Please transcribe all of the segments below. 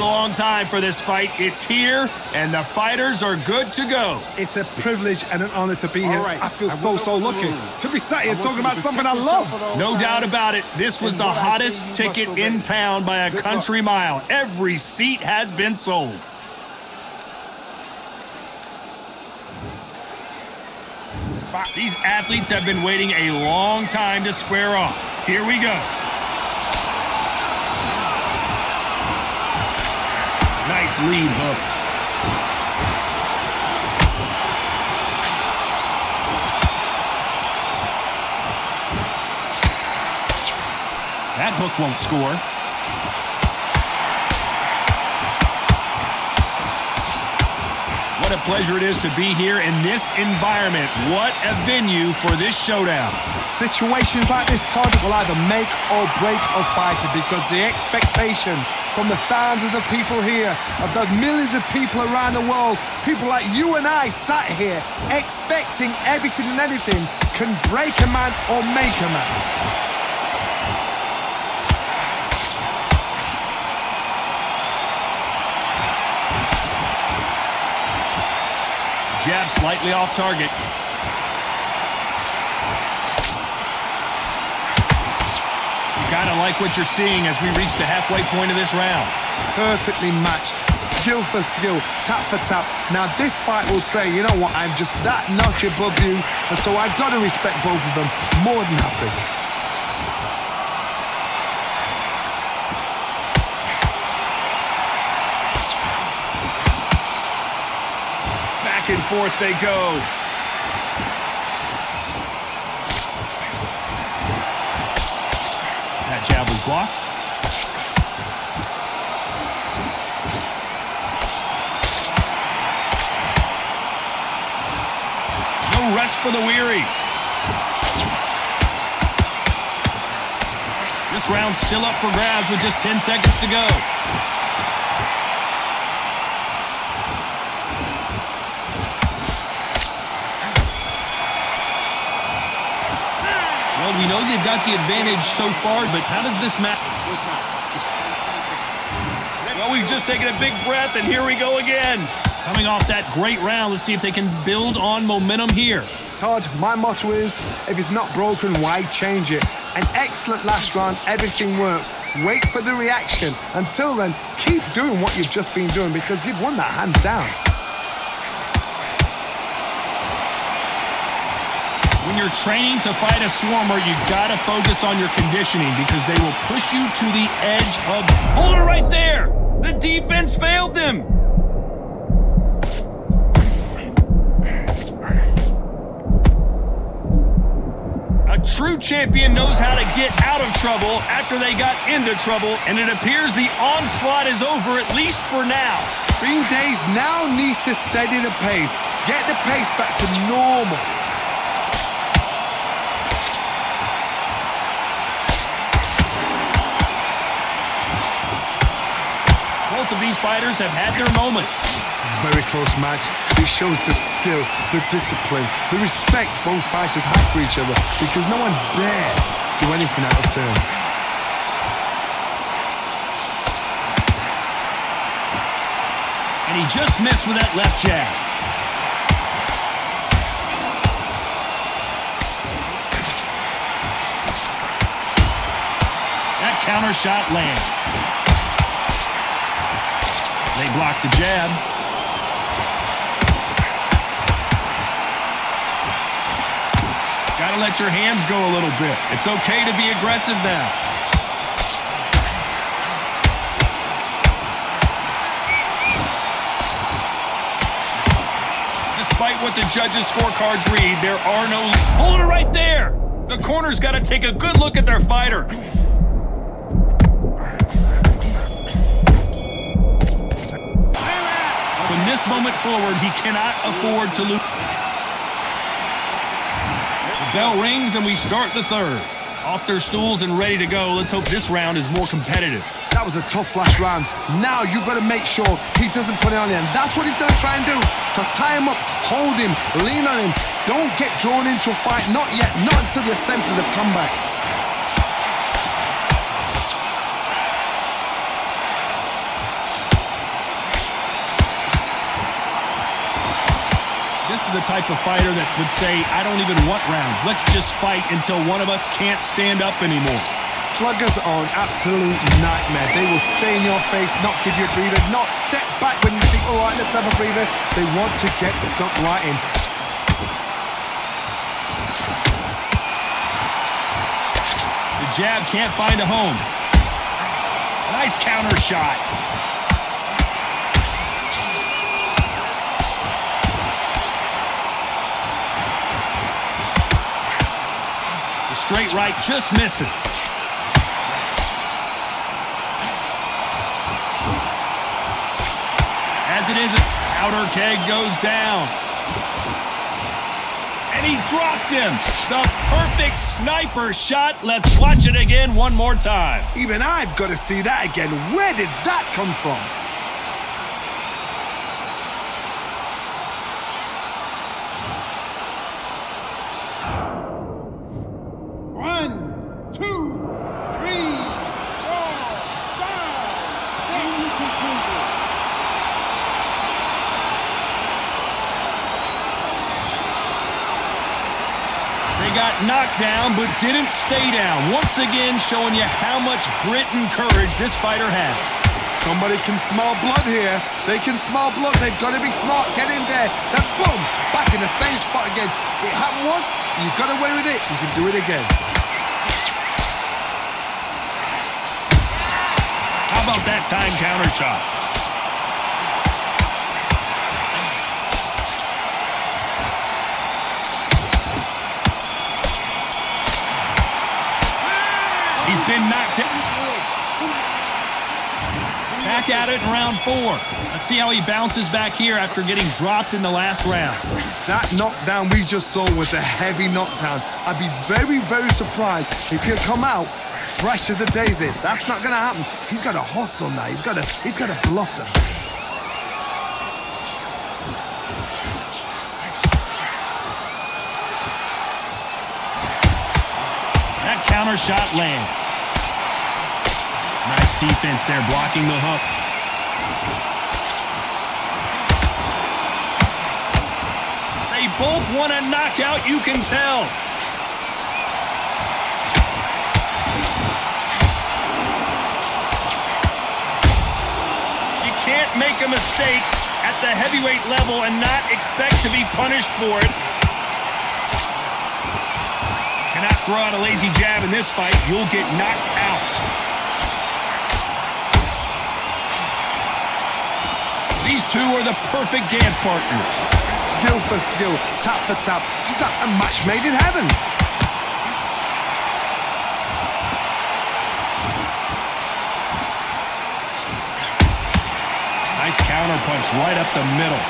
long time for this fight. It's here, and the fighters are good to go. It's a privilege and an honor to be here. Right. I feel so lucky to be sat here talking about something I love. No doubt about it. This was the hottest ticket in town by a country mile. Every seat has been sold. These athletes have been waiting a long time to square off. Here we go. Nice lead hook. That hook won't score. What a pleasure it is to be here in this environment. What a venue for this showdown. Situations like this, Todd, will either make or break a fighter because the expectation from the thousands of people here, of the millions of people around the world, people like you and I sat here expecting everything and anything, can break a man or make a man. Jab slightly off target. You gotta like what you're seeing as we reach the halfway point of this round. Perfectly matched, skill for skill, tap for tap. Now this fight will say, you know what, I'm just that notch above you, and so I've got to respect both of them more than happy. Back and forth they go. That jab was blocked. No rest for the weary. This round's still up for grabs with just 10 seconds to go. Well, we know they've got the advantage so far, but how does this match? Well, we've just taken a big breath, and here we go again. Coming off that great round, let's see if they can build on momentum here. Todd, my motto is, if it's not broken, why change it? An excellent last round, everything works. Wait for the reaction. Until then, keep doing what you've just been doing because you've won that hands down. When you're training to fight a swarmer, you gotta focus on your conditioning because they will push you to the edge of... Hold it right there! The defense failed them! A true champion knows how to get out of trouble after they got into trouble, and it appears the onslaught is over, at least for now. Green Days now needs to steady the pace. Get the pace back to normal. Both of these fighters have had their moments. Very close match. It shows the skill, the discipline, the respect both fighters have for each other because no one dare do anything out of turn. And he just missed with that left jab. That counter shot lands. They block the jab. Gotta let your hands go a little bit. It's okay to be aggressive now. Despite what the judges' scorecards read, there are no... Hold it right there! The corner's gotta take a good look at their fighter. From this moment forward, he cannot afford to lose. The bell rings and we start the third. Off their stools and ready to go. Let's hope this round is more competitive. That was a tough last round. Now you've got to make sure he doesn't put it on you, and that's what he's going to try and do. So tie him up, hold him, lean on him. Don't get drawn into a fight. Not yet. Not until your senses have come back. This is the type of fighter that would say, I don't even want rounds. Let's just fight until one of us can't stand up anymore. Sluggers are an absolute nightmare. They will stay in your face, not give you a breather, not step back when you think, all right, let's have a breather. They want to get stuck right in. The jab can't find a home. Nice counter shot. The straight right just misses. As it is, a outer keg goes down. And he dropped him. The perfect sniper shot. Let's watch it again one more time. Even I've got to see that again. Where did that come from? Got knocked down, but didn't stay down. Once again, showing you how much grit and courage this fighter has. Somebody can smell blood here. They can smell blood. They've got to be smart. Get in there. Then boom, back in the same spot again. It happened once. You got away with it. You can do it again. How about that time counter shot? He's been knocked out. Back at it in round 4. Let's see how he bounces back here after getting dropped in the last round. That knockdown we just saw was a heavy knockdown. I'd be very, very surprised if he'll come out fresh as a daisy. That's not going to happen. He's got a hustle now. He's got to bluff them. That counter shot lands. Nice defense there, blocking the hook. They both want a knockout, you can tell. You can't make a mistake at the heavyweight level and not expect to be punished for it. Cannot throw out a lazy jab in this fight. You'll get knocked out. These two are the perfect dance partners. Skill for skill, tap for tap. Just like a match made in heaven. Nice counter punch right up the middle.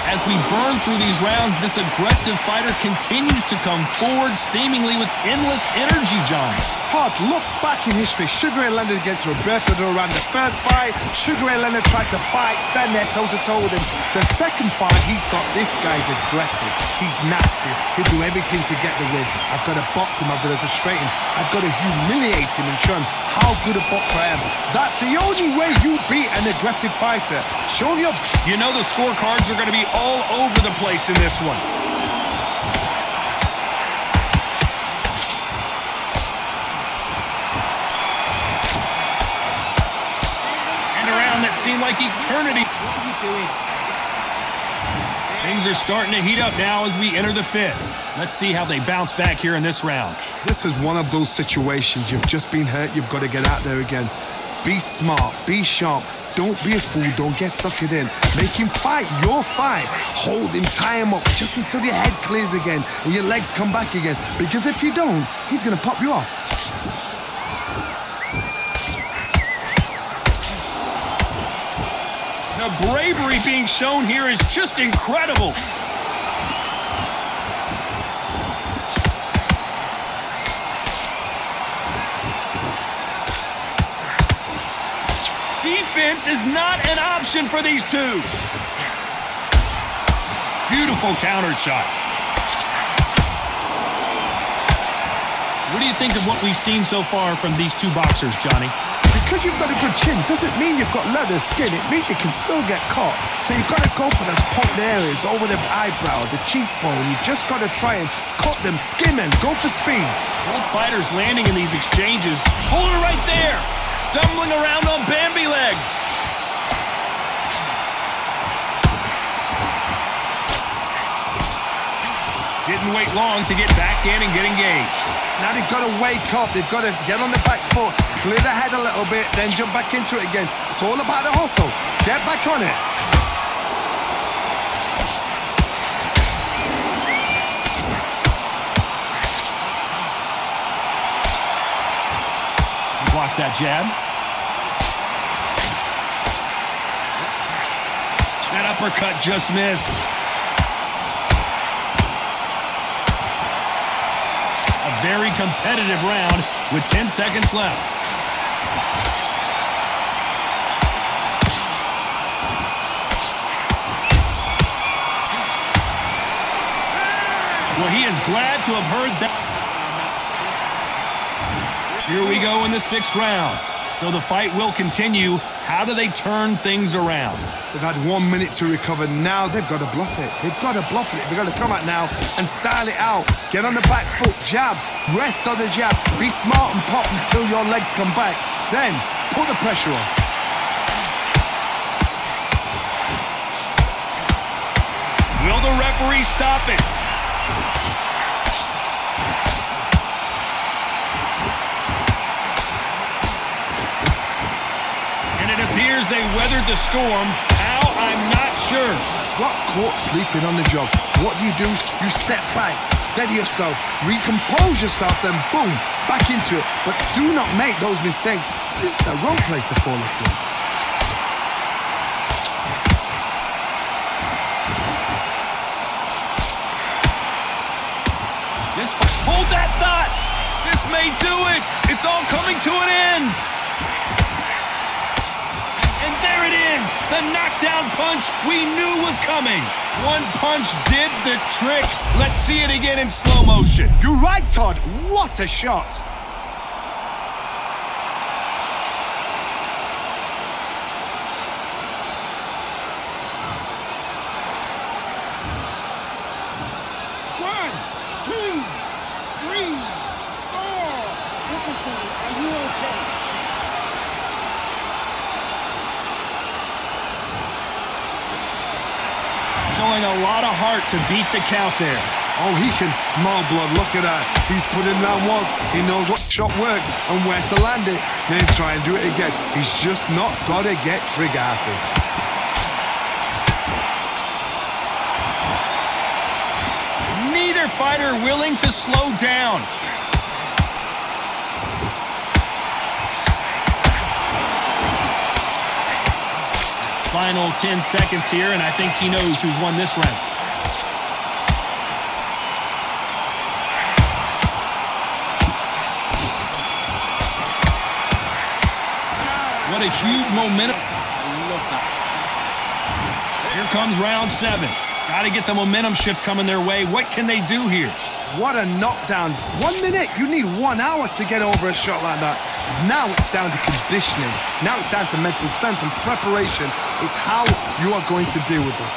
As we burn through these rounds, this aggressive fighter continues to come forward, seemingly with endless energy, John. Hard look back in history. Sugar Ray Leonard against Roberto Duran. The first fight, Sugar Ray Leonard tried to fight, stand there toe-to-toe with him. The second fight, he thought this guy's aggressive. He's nasty. He'll do everything to get the win. I've got to box him. I've got to frustrate him. I've got to humiliate him and show him how good a boxer I am. That's the only way you beat an aggressive fighter. Show him your... You know the scorecards are going to be all over the place in this one. And a round that seemed like eternity. What are you doing? Things are starting to heat up now as we enter the 5th. Let's see how they bounce back here in this round. This is one of those situations. You've just been hurt. You've got to get out there again. Be smart. Be sharp. Don't be a fool. Don't get suckered in. Make him fight your fight. Hold him, tie him up just until your head clears again and your legs come back again. Because if you don't, he's going to pop you off. The bravery being shown here is just incredible. Defense is not an option for these two. Beautiful counter shot. What do you think of what we've seen so far from these two boxers, Johnny? The because you've got a good chin doesn't mean you've got leather skin. It means you can still get caught. So you've got to go for those point areas over the eyebrow, the cheekbone. You just got to try and cut them, skim them, go for speed. Both fighters landing in these exchanges. Hold it right there. Stumbling around on Bambi legs. Didn't wait long to get back in and get engaged. Now they've got to wake up. They've got to get on the back foot, clear the head a little bit, then jump back into it again. It's all about the hustle. Get back on it. He blocks that jab. That uppercut just missed. A very competitive round with 10 seconds left. Well, he is glad to have heard that. Here we go in the 6th round. So the fight will continue. How do they turn things around? They've had 1 minute to recover. Now they've got to bluff it. They've got to bluff it. They've got to come out now and style it out. Get on the back foot, jab, rest on the jab. Be smart and pop until your legs come back. Then put the pressure on. Will the referee stop it? It appears they weathered the storm. How? I'm not sure. Got caught sleeping on the job. What do? You step back, steady yourself, recompose yourself, then boom, back into it. But do not make those mistakes. This is the wrong place to fall asleep. Hold that thought. This may do it. It's all coming to an end. And there it is, the knockdown punch we knew was coming. One punch did the trick. Let's see it again in slow motion. You're right, Todd. What a shot. One, two, three, four. Listen to me. Are you okay? Showing a lot of heart to beat the count there. Oh, he can smell blood. Look at that. He's put in round once. He knows what shot works and where to land it. Then try and do it again. He's just not got to get trigger happy. Neither fighter willing to slow down. Final 10 seconds here, and I think he knows who's won this round. What a huge momentum. Here comes round 7. Got to get the momentum shift coming their way. What can they do here? What a knockdown. 1 minute. You need 1 hour to get over a shot like that. Now it's down to conditioning. Now it's down to mental strength and preparation. It's how you are going to deal with this.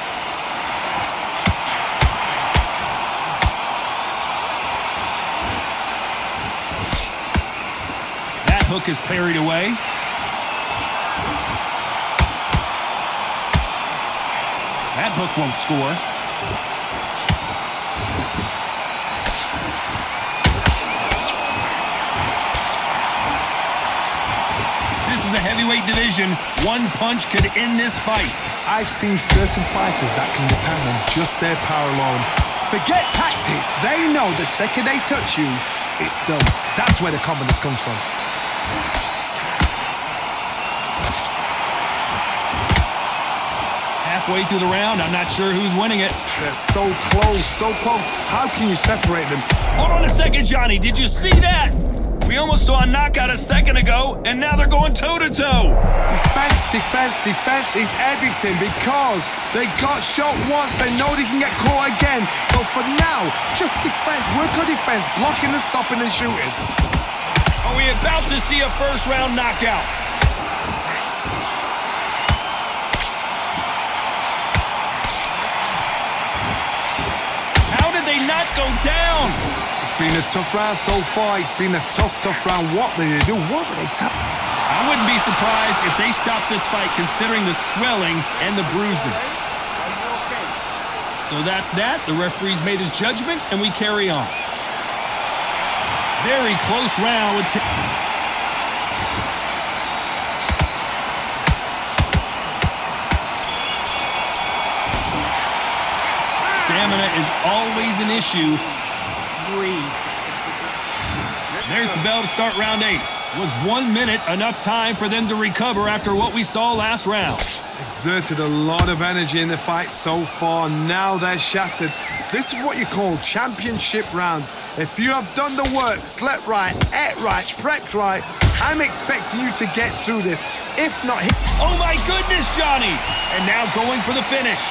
That hook is parried away. That hook won't score. This is the heavyweight division. One punch could end this fight. I've seen certain fighters that can depend on just their power alone. Forget tactics. They know the second they touch you, it's done. That's where the confidence comes from. Halfway through the round, I'm not sure who's winning it. They're so close, so close. How can you separate them? Hold on a second, Johnny. Did you see that? We almost saw a knockout a second ago, and now they're going toe-to-toe. Defense, defense, defense is everything because they got shot once. They know they can get caught again. So for now, just defense. Work on defense, blocking and stopping and shooting. Are we about to see a first-round knockout? been a tough round so far. It's been a tough round. What did they do? What did they tap? I wouldn't be surprised if they stopped this fight considering the swelling and the bruising. So that's that. The referee's made his judgment, and we carry on. Very close round with stamina is always an issue. There's the bell to start round 8. Was 1 minute enough time for them to recover after what we saw last round? Exerted a lot of energy in the fight so far. Now they're shattered. This is what you call championship rounds. If you have done the work, slept right, ate right, prepped right, I'm expecting you to get through this. If not... Oh my goodness, Johnny! And now going for the finish.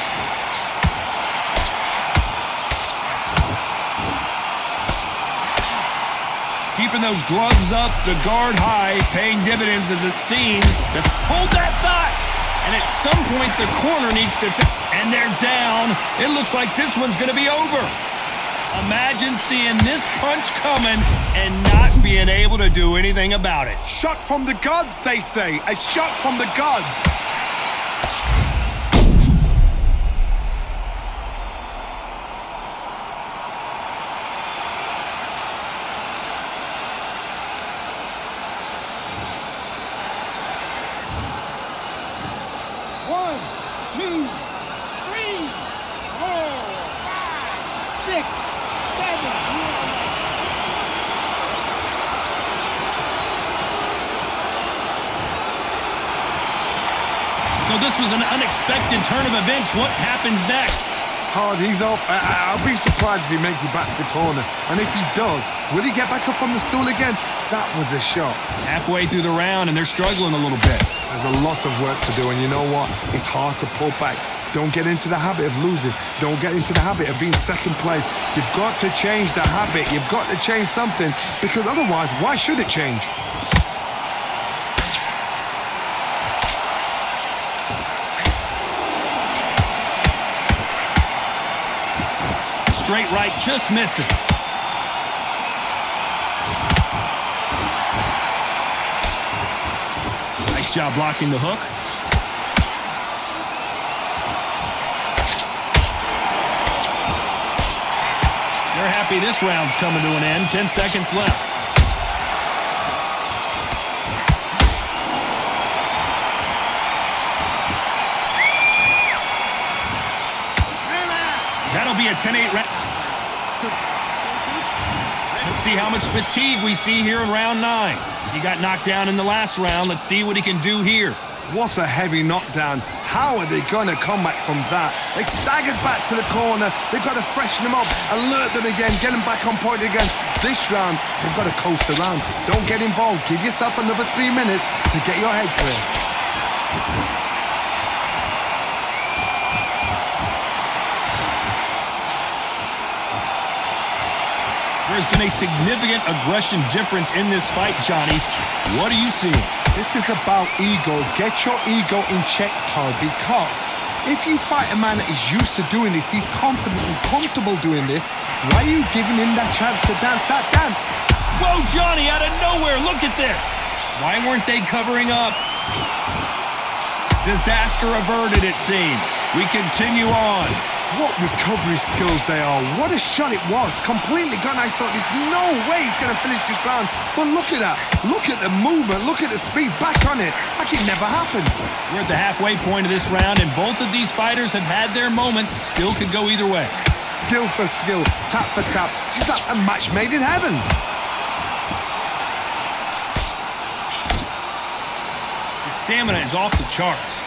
Keeping those gloves up, the guard high, paying dividends as it seems. Hold that thought! And at some point, the corner needs to... And they're down. It looks like this one's going to be over. Imagine seeing this punch coming and not being able to do anything about it. Shot from the gods, they say. A shot from the gods. So this was an unexpected turn of events. What happens next? Hard, he's up. I'll be surprised if he makes it back to the corner. And if he does, will he get back up on the stool again? That was a shot. Halfway through the round, and they're struggling a little bit. There's a lot of work to do, and you know what? It's hard to pull back. Don't get into the habit of losing. Don't get into the habit of being second place. You've got to change the habit. You've got to change something, because otherwise, why should it change? Straight right just misses. Nice job blocking the hook. They're happy this round's coming to an end. 10 seconds left. That'll be a 10-8 round. Let's see how much fatigue we see here in round 9. He got knocked down in the last round. Let's see what he can do here. What a heavy knockdown. How are they going to come back from that? They staggered back to the corner. They've got to freshen them up, alert them again, get them back on point again. This round, they've got to coast around. Don't get involved. Give yourself another 3 minutes to get your head clear. There's been a significant aggression difference in this fight, Johnny. What are you seeing? This is about ego. Get your ego in check, Todd, because if you fight a man that is used to doing this, he's confident and comfortable doing this, why are you giving him that chance to dance that dance? Whoa, Johnny, out of nowhere, look at this. Why weren't they covering up? Disaster averted, it seems. We continue on. What recovery skills they are. What a shot it was. Completely gone. I thought there's no way he's going to finish this round. But look at that. Look at the movement. Look at the speed. Back on it. Like it never happened. We're at the halfway point of this round, and both of these fighters have had their moments. Still could go either way. Skill for skill. Tap for tap. Just like a match made in heaven. His stamina is off the charts.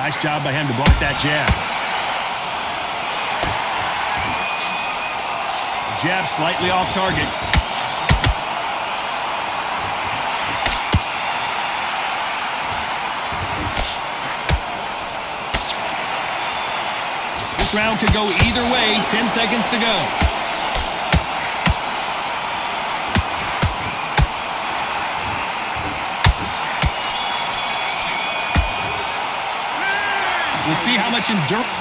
Nice job by him to block that jab. Jab slightly off target. This round could go either way. 10 seconds to go. see how much endurance.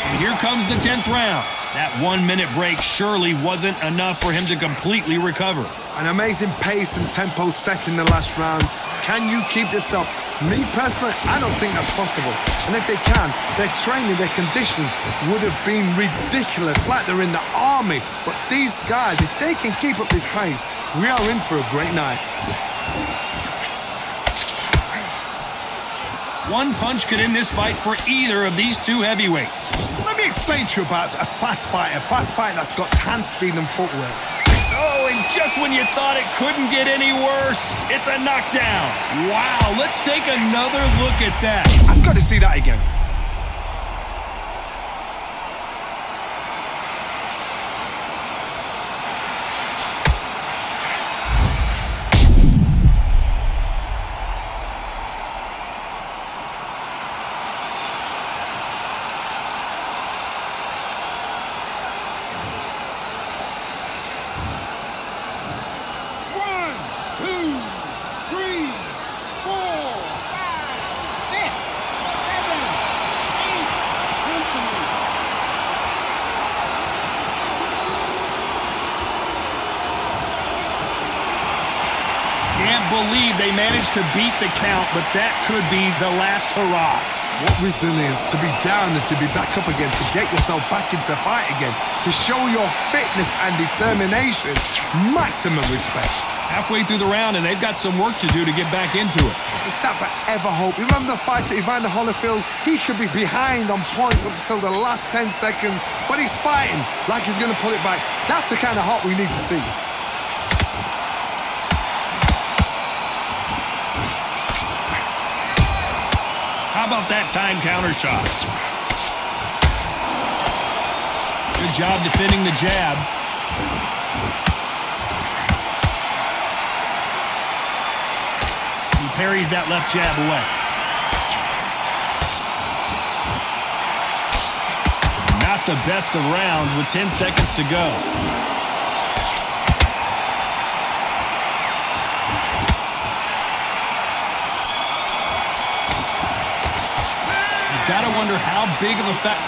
And here comes the 10th round. That 1 minute break surely wasn't enough for him to completely recover. An amazing pace and tempo set in the last round. Can you keep this up? Me personally, I don't think that's possible. And if they can, their training, their conditioning would have been ridiculous, like they're in the army. But these guys, if they can keep up this pace, we are in for a great night. One punch could end this fight for either of these two heavyweights. Let me explain to you about a fast fighter that's got hand speed and footwork. Oh, and just when you thought it couldn't get any worse, it's a knockdown. Wow, let's take another look at that. I've got to see that again. Can't believe they managed to beat the count, but that could be the last hurrah. What resilience to be down and to be back up again, to get yourself back into fight again, to show your fitness and determination. Maximum respect. Halfway through the round, and they've got some work to do to get back into it. It's that forever hope. You remember the fight at Evander Holyfield? He should be behind on points until the last 10 seconds, but he's fighting like he's going to pull it back. That's the kind of hope we need to see. How about that time counter shot? Good job defending the jab. He parries that left jab away. Not the best of rounds with 10 seconds to go. Gotta wonder how big of a fact.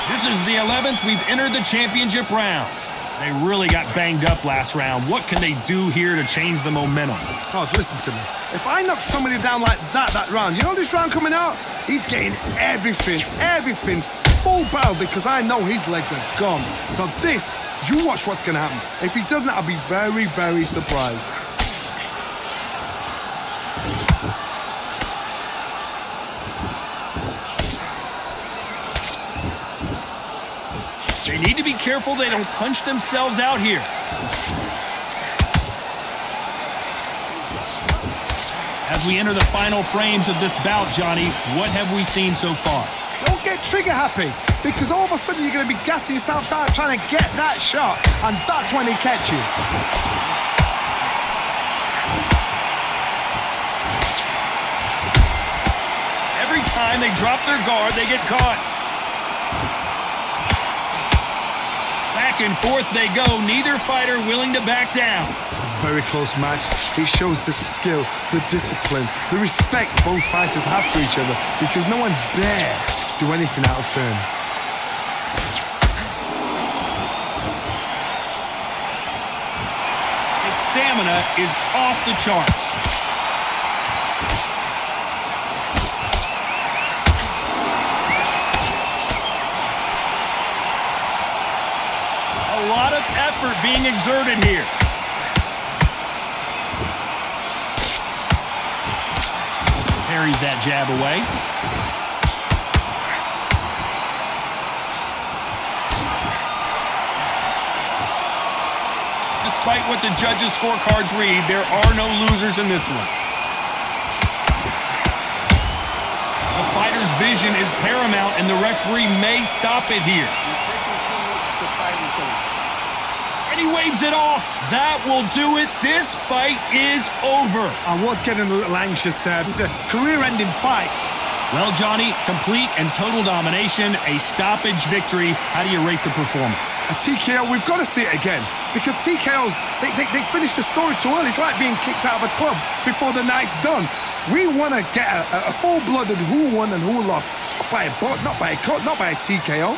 This is the 11th we've entered the championship rounds. They really got banged up last round. What can they do here to change the momentum? Todd, listen to me. If I knock somebody down like that round, you know this round coming out? He's getting everything, full barrel, because I know his legs are gone. So this, you watch what's gonna happen. If he doesn't, I'll be very, very surprised. They need to be careful they don't punch themselves out here. As we enter the final frames of this bout, Johnny, what have we seen so far? Don't get trigger happy, because all of a sudden you're going to be gassing yourself out trying to get that shot, and that's when he catch you. Every time they drop their guard, they get caught. Back and forth they go, neither fighter willing to back down. Very close match. It shows the skill, the discipline, the respect both fighters have for each other, because no one dare do anything out of turn. His stamina is off the charts. A lot of effort being exerted here. Parries that jab away. Despite what the judges' scorecards read, there are no losers in this one. The fighter's vision is paramount, and the referee may stop it here. And he waves it off. That will do it. This fight is over. I was getting a little anxious there. It's a career-ending fight. Well, Johnny, complete and total domination, a stoppage victory. How do you rate the performance? A TKO, we've got to see it again. Because TKOs, they finish the story too early. It's like being kicked out of a club before the night's done. We want to get a full-blooded who won and who lost. Not by a cut, not by a TKO.